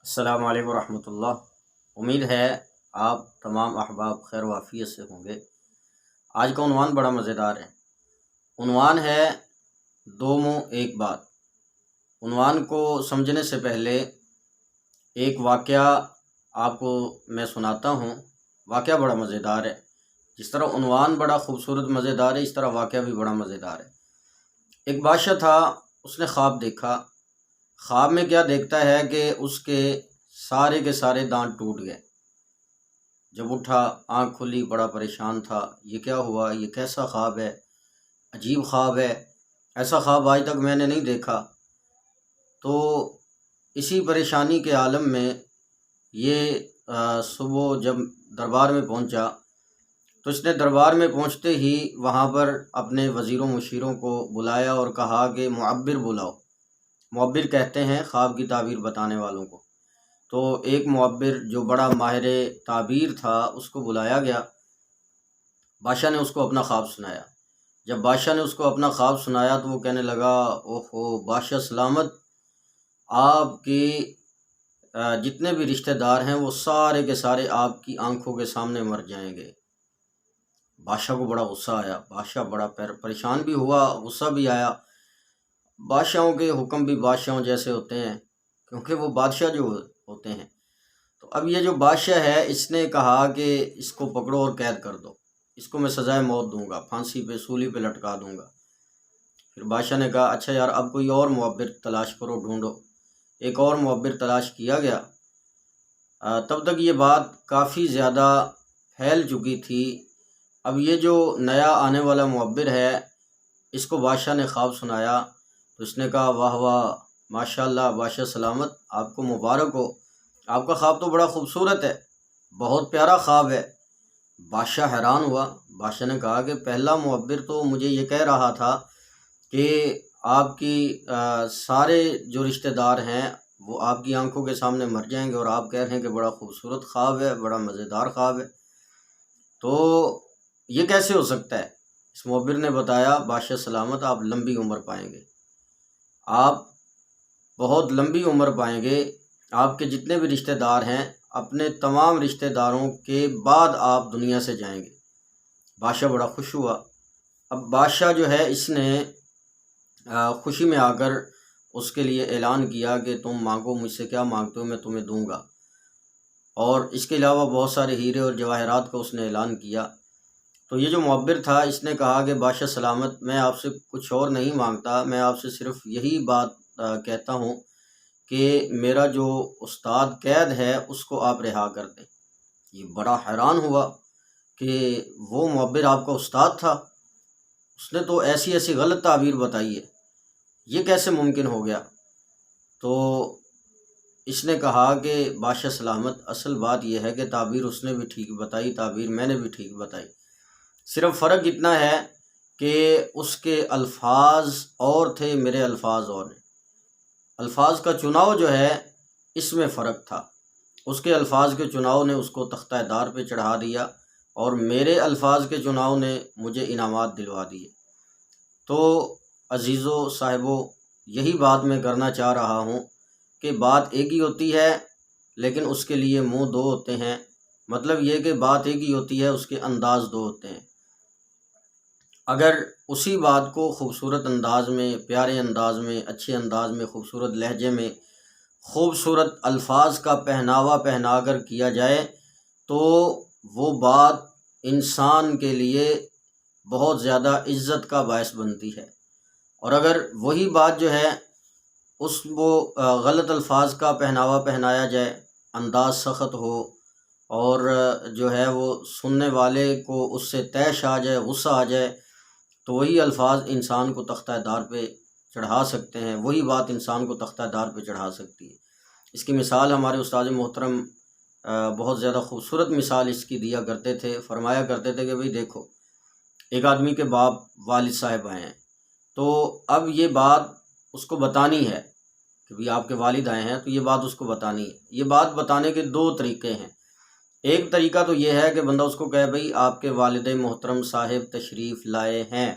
السلام علیکم ورحمۃ اللہ۔ امید ہے آپ تمام احباب خیر و عافیت سے ہوں گے۔ آج کا عنوان بڑا مزیدار ہے۔ عنوان ہے دو منہ ایک بات۔ عنوان کو سمجھنے سے پہلے ایک واقعہ آپ کو میں سناتا ہوں۔ واقعہ بڑا مزیدار ہے۔ جس طرح عنوان بڑا خوبصورت مزیدار ہے، اس طرح واقعہ بھی بڑا مزیدار ہے۔ ایک بادشاہ تھا، اس نے خواب دیکھا۔ خواب میں کیا دیکھتا ہے کہ اس کے سارے دانت ٹوٹ گئے۔ جب اٹھا، آنکھ کھلی، بڑا پریشان تھا۔ یہ کیا ہوا؟ یہ کیسا خواب ہے؟ عجیب خواب ہے، ایسا خواب آج تک میں نے نہیں دیکھا۔ تو اسی پریشانی کے عالم میں یہ صبح جب دربار میں پہنچا تو اس نے دربار میں پہنچتے ہی وہاں پر اپنے وزیروں مشیروں کو بلایا اور کہا کہ معبر بلاؤ۔ معبر کہتے ہیں خواب کی تعبیر بتانے والوں کو۔ تو ایک معبر جو بڑا ماہر تعبیر تھا اس کو بلایا گیا۔ بادشاہ نے اس کو اپنا خواب سنایا۔ جب بادشاہ نے اس کو اپنا خواب سنایا تو وہ کہنے لگا، اوہو بادشاہ سلامت، آپ کے جتنے بھی رشتہ دار ہیں وہ سارے کے سارے آپ کی آنکھوں کے سامنے مر جائیں گے۔ بادشاہ کو بڑا غصہ آیا۔ بادشاہ بڑا پریشان بھی ہوا، غصہ بھی آیا۔ بادشاہوں کے حکم بھی بادشاہوں جیسے ہوتے ہیں، کیونکہ وہ بادشاہ جو ہوتے ہیں۔ تو اب یہ جو بادشاہ ہے اس نے کہا کہ اس کو پکڑو اور قید کر دو، اس کو میں سزائے موت دوں گا، پھانسی پہ سولی پہ لٹکا دوں گا۔ پھر بادشاہ نے کہا اچھا یار اب کوئی اور معبر تلاش کرو، ڈھونڈو۔ ایک اور معبر تلاش کیا گیا۔ تب تک یہ بات کافی زیادہ پھیل چکی تھی۔ اب یہ جو نیا آنے والا معبر ہے اس کو بادشاہ نے خواب سنایا تو اس نے کہا واہ واہ ماشاء اللہ بادشاہ سلامت، آپ کو مبارک ہو، آپ کا خواب تو بڑا خوبصورت ہے، بہت پیارا خواب ہے۔ بادشاہ حیران ہوا۔ بادشاہ نے کہا کہ پہلا معبر تو مجھے یہ کہہ رہا تھا کہ آپ کی سارے جو رشتہ دار ہیں وہ آپ کی آنکھوں کے سامنے مر جائیں گے، اور آپ کہہ رہے ہیں کہ بڑا خوبصورت خواب ہے، بڑا مزیدار خواب ہے، تو یہ کیسے ہو سکتا ہے؟ اس معبر نے بتایا بادشاہ سلامت آپ لمبی عمر پائیں گے، آپ بہت لمبی عمر پائیں گے۔ آپ کے جتنے بھی رشتہ دار ہیں اپنے تمام رشتہ داروں کے بعد آپ دنیا سے جائیں گے۔ بادشاہ بڑا خوش ہوا۔ اب بادشاہ جو ہے اس نے خوشی میں آ کر اس کے لیے اعلان کیا کہ تم مانگو، مجھ سے کیا مانگتے ہو میں تمہیں دوں گا۔ اور اس کے علاوہ بہت سارے ہیرے اور جواہرات کا اس نے اعلان کیا۔ تو یہ جو معبر تھا اس نے کہا کہ بادشاہ سلامت میں آپ سے کچھ اور نہیں مانگتا، میں آپ سے صرف یہی بات کہتا ہوں کہ میرا جو استاد قید ہے اس کو آپ رہا کر دیں۔ یہ بڑا حیران ہوا کہ وہ معبر آپ کا استاد تھا، اس نے تو ایسی ایسی غلط تعبیر بتائی ہے، یہ کیسے ممکن ہو گیا؟ تو اس نے کہا کہ بادشاہ سلامت اصل بات یہ ہے کہ تعبیر اس نے بھی ٹھیک بتائی، تعبیر میں نے بھی ٹھیک بتائی، صرف فرق اتنا ہے کہ اس کے الفاظ اور تھے، میرے الفاظ اور ہیں۔ الفاظ کا چناؤ جو ہے اس میں فرق تھا، اس کے الفاظ کے چناؤ نے اس کو تختہ دار پہ چڑھا دیا، اور میرے الفاظ کے چناؤ نے مجھے انعامات دلوا دیے۔ تو عزیزو صاحبو، یہی بات میں کرنا چاہ رہا ہوں کہ بات ایک ہی ہوتی ہے لیکن اس کے لیے منہ دو ہوتے ہیں۔ مطلب یہ کہ بات ایک ہی ہوتی ہے، اس کے انداز دو ہوتے ہیں۔ اگر اسی بات کو خوبصورت انداز میں، پیارے انداز میں، اچھے انداز میں، خوبصورت لہجے میں، خوبصورت الفاظ کا پہناوا پہنا کر کیا جائے تو وہ بات انسان کے لیے بہت زیادہ عزت کا باعث بنتی ہے۔ اور اگر وہی بات جو ہے وہ غلط الفاظ کا پہناوا پہنایا جائے، انداز سخت ہو، اور جو ہے وہ سننے والے کو اس سے طیش آ جائے، غصہ آ جائے، تو وہی الفاظ انسان کو تختہ دار پہ چڑھا سکتے ہیں، وہی بات انسان کو تختہ دار پہ چڑھا سکتی ہے۔ اس کی مثال ہمارے استاد محترم بہت زیادہ خوبصورت مثال اس کی دیا کرتے تھے، فرمایا کرتے تھے کہ بھئی دیکھو ایک آدمی کے باپ والد صاحب آئے ہیں، تو اب یہ بات اس کو بتانی ہے کہ بھی آپ کے والد آئے ہیں، تو یہ بات اس کو بتانی ہے۔ یہ بات بتانے کے دو طریقے ہیں۔ ایک طریقہ تو یہ ہے کہ بندہ اس کو کہے بھئی آپ کے والد محترم صاحب تشریف لائے ہیں۔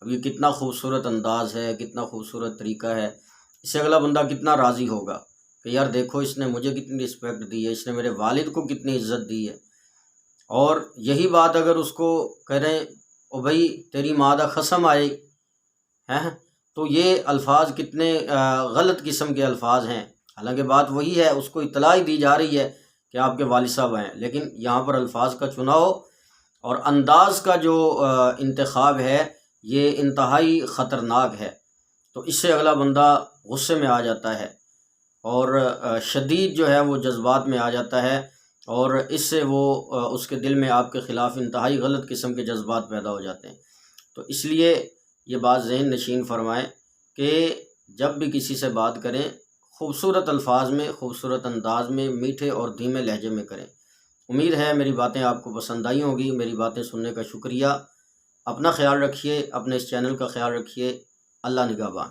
اب یہ کتنا خوبصورت انداز ہے، کتنا خوبصورت طریقہ ہے، اس سے اگلا بندہ کتنا راضی ہوگا کہ یار دیکھو اس نے مجھے کتنی رسپیکٹ دی ہے، اس نے میرے والد کو کتنی عزت دی ہے، اور یہی بات اگر اس کو کریں او بھائی تیری ماں دا قسم آئی ہیں، تو یہ الفاظ کتنے غلط قسم کے الفاظ ہیں۔ حالانکہ بات وہی ہے، اس کو اطلاع دی جا رہی ہے کہ آپ کے والد صاحب ہیں، لیکن یہاں پر الفاظ کا چناؤ اور انداز کا جو انتخاب ہے یہ انتہائی خطرناک ہے۔ تو اس سے اگلا بندہ غصے میں آ جاتا ہے اور شدید جو ہے وہ جذبات میں آ جاتا ہے، اور اس سے وہ اس کے دل میں آپ کے خلاف انتہائی غلط قسم کے جذبات پیدا ہو جاتے ہیں۔ تو اس لیے یہ بات ذہن نشین فرمائیں کہ جب بھی کسی سے بات کریں خوبصورت الفاظ میں، خوبصورت انداز میں، میٹھے اور دھیمے لہجے میں کریں۔ امید ہے میری باتیں آپ کو پسند آئی ہوں گی۔ میری باتیں سننے کا شکریہ۔ اپنا خیال رکھیے، اپنے اس چینل کا خیال رکھیے۔ اللہ نگہبان۔